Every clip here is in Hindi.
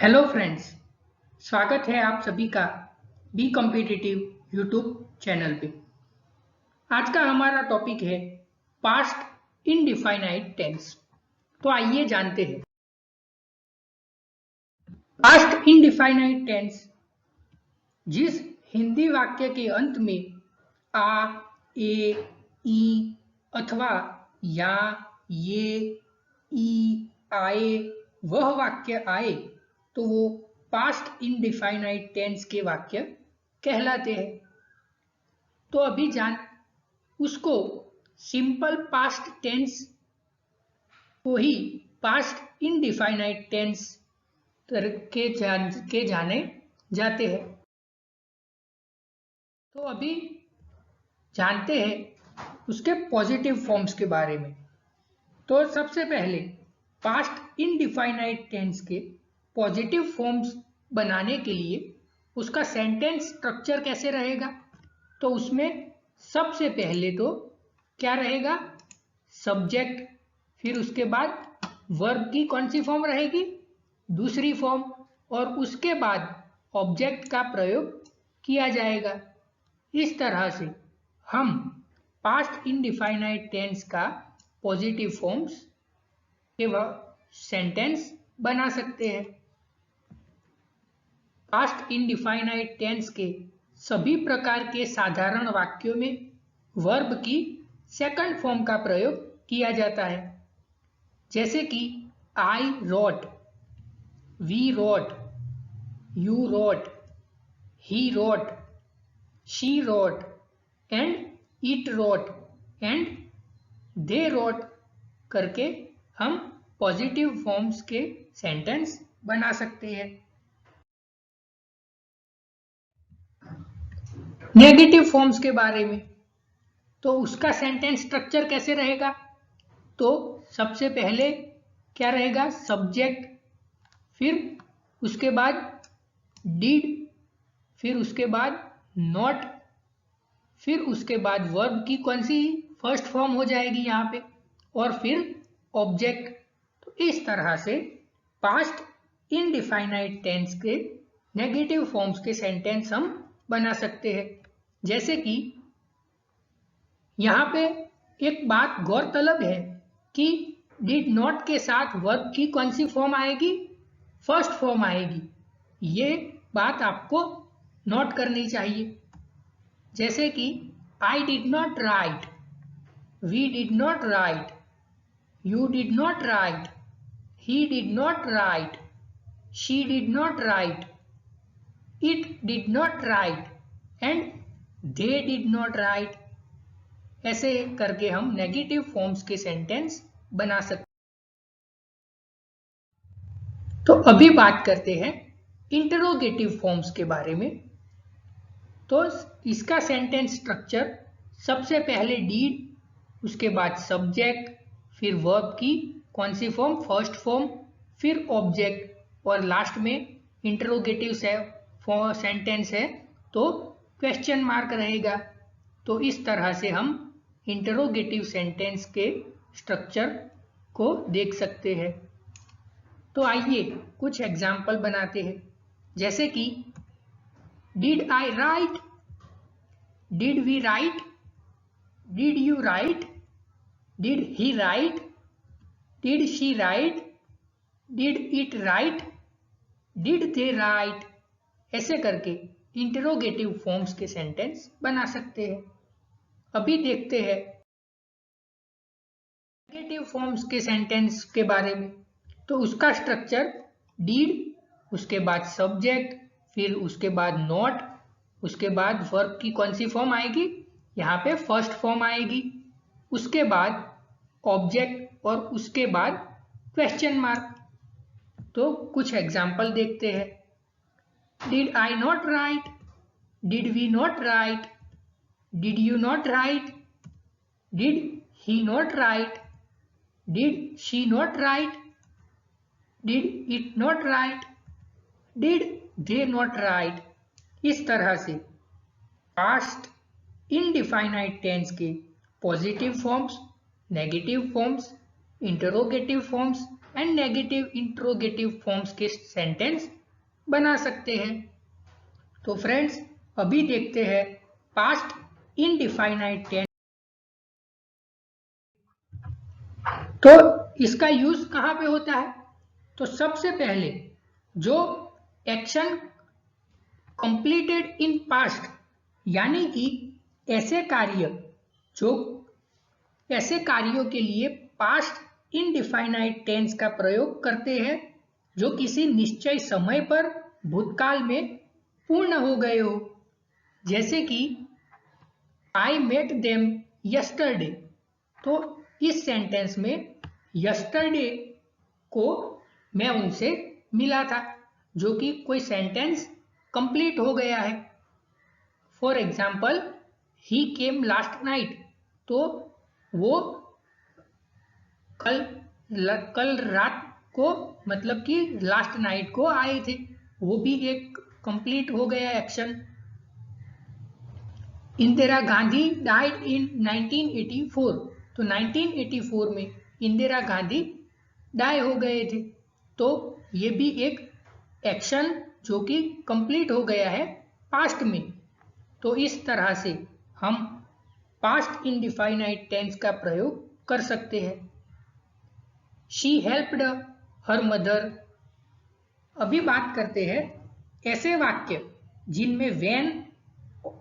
हेलो फ्रेंड्स, स्वागत है आप सभी का बी कॉम्पिटिटिव यूट्यूब चैनल पे। आज का हमारा टॉपिक है पास्ट इंडिफाइनाइट टेंस। तो आइए जानते हैं। पास्ट इंडिफाइनाइट टेंस जिस हिंदी वाक्य के अंत में आ, ए, ई अथवा या, ये, ई आए वह वाक्य आए तो वो पास्ट इंडिफाइनाइट टेंस के वाक्य कहलाते हैं। तो अभी जान उसको सिंपल पास्ट टेंस को ही पास्ट इंडिफाइनाइट टेंस के जाने जाते हैं। तो अभी जानते हैं उसके पॉजिटिव फॉर्म्स के बारे में। तो सबसे पहले पास्ट इंडिफाइनाइट टेंस के पॉजिटिव फॉर्म्स बनाने के लिए उसका सेंटेंस स्ट्रक्चर कैसे रहेगा। तो उसमें सबसे पहले तो क्या रहेगा, सब्जेक्ट, फिर उसके बाद वर्ब की कौन सी फॉर्म रहेगी, दूसरी फॉर्म, और उसके बाद ऑब्जेक्ट का प्रयोग किया जाएगा। इस तरह से हम पास्ट इंडिफाइनाइट टेंस का पॉजिटिव फॉर्म्स के सेंटेंस बना सकते हैं। पास्ट इंडिफाइनाइट टेंस के सभी प्रकार के साधारण वाक्यों में वर्ब की सेकंड फॉर्म का प्रयोग किया जाता है, जैसे कि I wrote, we wrote, you wrote, he wrote, she wrote and it wrote and they wrote करके हम पॉजिटिव फॉर्म्स के सेंटेंस बना सकते हैं। नेगेटिव फॉर्म्स के बारे में तो उसका सेंटेंस स्ट्रक्चर कैसे रहेगा। तो सबसे पहले क्या रहेगा, सब्जेक्ट, फिर उसके बाद डिड, फिर उसके बाद नॉट, फिर उसके बाद वर्ब की कौन सी फर्स्ट फॉर्म हो जाएगी यहाँ पे, और फिर ऑब्जेक्ट। तो इस तरह से पास्ट इंडिफाइनाइट टेंस के नेगेटिव फॉर्म्स के सेंटेंस हम बना सकते हैं। जैसे कि यहाँ पे एक बात गौरतलब है कि डिड नॉट के साथ वर्ब की कौन सी फॉर्म आएगी, फर्स्ट फॉर्म आएगी। ये बात आपको नोट करनी चाहिए। जैसे कि I did not write, we did not write, you did not write, he did not write, she did not write, it did not write and they did not write. ऐसे करके हम नेगेटिव फॉर्म्स के सेंटेंस बना सकते हैं। तो अभी बात करते हैं इंटरोगेटिव फॉर्म्स के बारे में। तो इसका सेंटेंस स्ट्रक्चर सबसे पहले डीड, उसके बाद सब्जेक्ट, फिर वर्ब की कौन सी फॉर्म, फर्स्ट फॉर्म, फिर ऑब्जेक्ट, और लास्ट में इंटरोगेटिव सेंटेंस है तो क्वेश्चन मार्क रहेगा। तो इस तरह से हम इंटरोगेटिव सेंटेंस के स्ट्रक्चर को देख सकते हैं। तो आइए कुछ एग्जाम्पल बनाते हैं। जैसे कि did I write, did we write, did you write, did he write, did she write, did it write, did they write. ऐसे करके इंटरोगेटिव फॉर्म्स के सेंटेंस बना सकते हैं। अभी देखते हैं नेगेटिव फॉर्म्स के सेंटेंस के बारे में। तो उसका स्ट्रक्चर डीड, उसके बाद सब्जेक्ट, फिर उसके बाद नॉट, उसके बाद वर्ब की कौन सी फॉर्म आएगी, यहाँ पे फर्स्ट फॉर्म आएगी, उसके बाद ऑब्जेक्ट, और उसके बाद क्वेश्चन मार्क। तो कुछ एग्जाम्पल देखते हैं। Did I not write, did we not write, did you not write, did he not write, did she not write, did it not write, did they not write. इस तरह से पास्ट इंडिफाइनाइट टेंस के positive forms, negative forms, interrogative forms and negative interrogative forms के सेंटेंस बना सकते हैं। तो फ्रेंड्स, अभी देखते हैं पास्ट इंडिफाइनाइट टेंस। तो इसका यूज कहां पे होता है? तो सबसे पहले जो एक्शन कंप्लीटेड इन पास्ट, यानी कि ऐसे कार्यों के लिए पास्ट इंडिफाइनाइट टेंस का प्रयोग करते हैं जो किसी निश्चय समय पर भूतकाल में पूर्ण हो गए हो। जैसे कि आई मेट देम यस्टरडे, तो इस सेंटेंस में यस्टरडे को मैं उनसे मिला था, जो कि कोई सेंटेंस कंप्लीट हो गया है। For example, he came last night, तो वो कल रात को, मतलब कि लास्ट नाइट को आए थे, वो भी एक कंप्लीट हो गया action. Indira Gandhi died in 1984, तो 1984 में इंदिरा गांधी डाई हो गए थे, तो ये भी एक एक्शन जो कि कंप्लीट हो गया है पास्ट में। तो इस तरह से हम पास्ट इंडिफाइनाइट टेंस का प्रयोग कर सकते हैं। She helped her mother. अभी बात करते हैं ऐसे वाक्य जिनमें व्हेन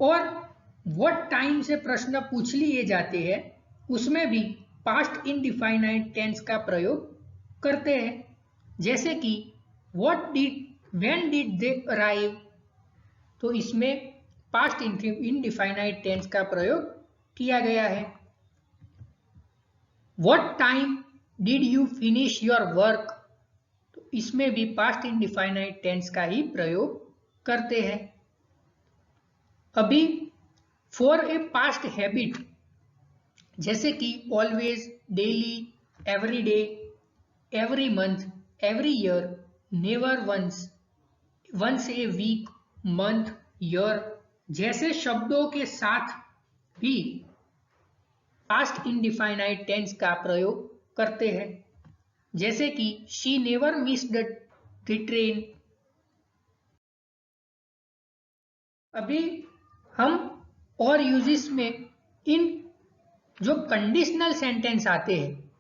और व्हाट टाइम से प्रश्न पूछ लिए जाते हैं, उसमें भी पास्ट इंडिफाइनाइट टेंस का प्रयोग करते हैं। जैसे कि व्हेन डिड दे अराइव, तो इसमें पास्ट इंडिफाइनाइट टेंस का प्रयोग किया गया है। What time did you finish your work, तो इसमें भी पास्ट इंडिफाइनाइट टेंस का ही प्रयोग करते हैं। अभी फॉर ए पास्ट हैबिट, जैसे कि always, daily, every day, every month, every year, never once, once a week, month, year जैसे शब्दों के साथ भी पास्ट इंडिफाइनाइट टेंस का प्रयोग करते हैं। जैसे कि she never missed the train. अभी हम और यूजेस में इन जो कंडीशनल सेंटेंस आते हैं,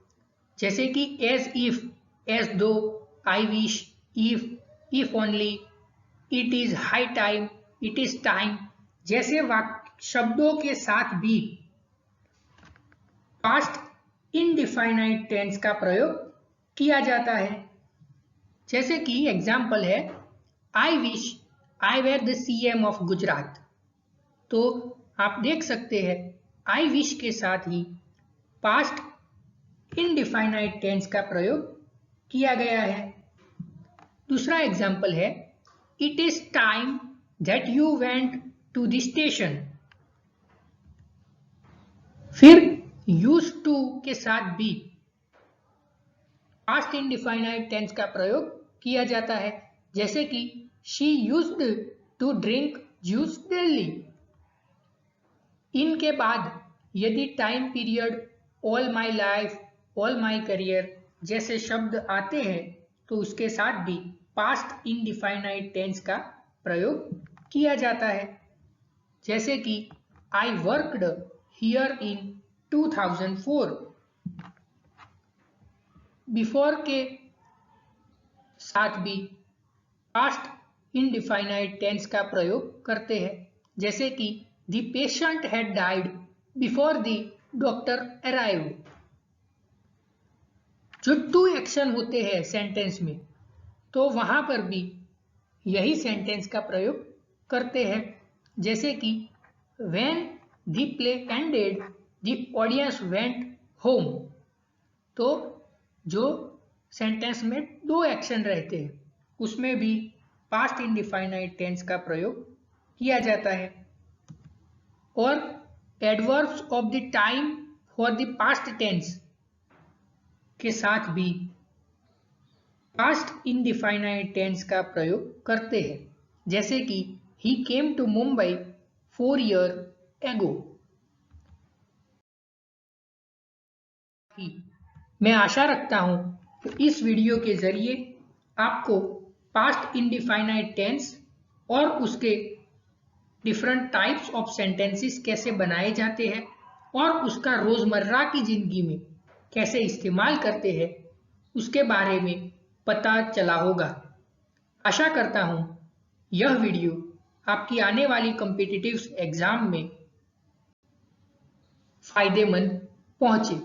जैसे कि एज इफ, एज दो, I wish, if only, it is high time, it is time जैसे शब्दों के साथ भी पास्ट इंडिफाइनाइट टेंस का प्रयोग किया जाता है। जैसे कि एग्जाम्पल है, I wish I were the CM of Gujarat, तो आप देख सकते हैं आई विश के साथ ही पास्ट इंडिफाइनाइट टेंस का प्रयोग किया गया है। दूसरा एग्जाम्पल है, it is time that you went to the station. फिर यूज टू के साथ भी पास्ट इंडिफाइनाइट टेंस का प्रयोग किया जाता है। जैसे कि she used to drink juice daily. इनके बाद यदि time period, all my life, all my career जैसे शब्द आते हैं, तो उसके साथ भी पास्ट इंडिफाइनाइट टेंस का प्रयोग किया जाता है। जैसे कि I worked here in 2004। Before के साथ भी पास्ट इंडिफाइनाइट टेंस का प्रयोग करते हैं। जैसे कि the patient had died before the doctor arrived. जो टू एक्शन होते हैं सेंटेंस में, तो वहां पर भी यही सेंटेंस का प्रयोग करते हैं। जैसे कि when the play ended the audience went home, तो जो सेंटेंस में दो एक्शन रहते हैं, उसमें भी पास्ट इंडिफाइनाइट टेंस का प्रयोग किया जाता है। और adverbs of the time for the past tense के साथ भी पास्ट इंडिफाइनाइट टेंस का प्रयोग करते हैं। जैसे कि he came to Mumbai 4 years ago। मैं आशा रखता हूं तो इस वीडियो के जरिए आपको पास्ट इंडिफाइनाइट टेंस और उसके डिफरेंट टाइप्स ऑफ सेंटेंसेस कैसे बनाए जाते हैं और उसका रोजमर्रा की जिंदगी में कैसे इस्तेमाल करते हैं उसके बारे में पता चला होगा। आशा करता हूं यह वीडियो आपकी आने वाली कॉम्पिटिटिव एग्जाम में फायदेमंद पहुंचे।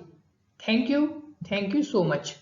Thank you so much.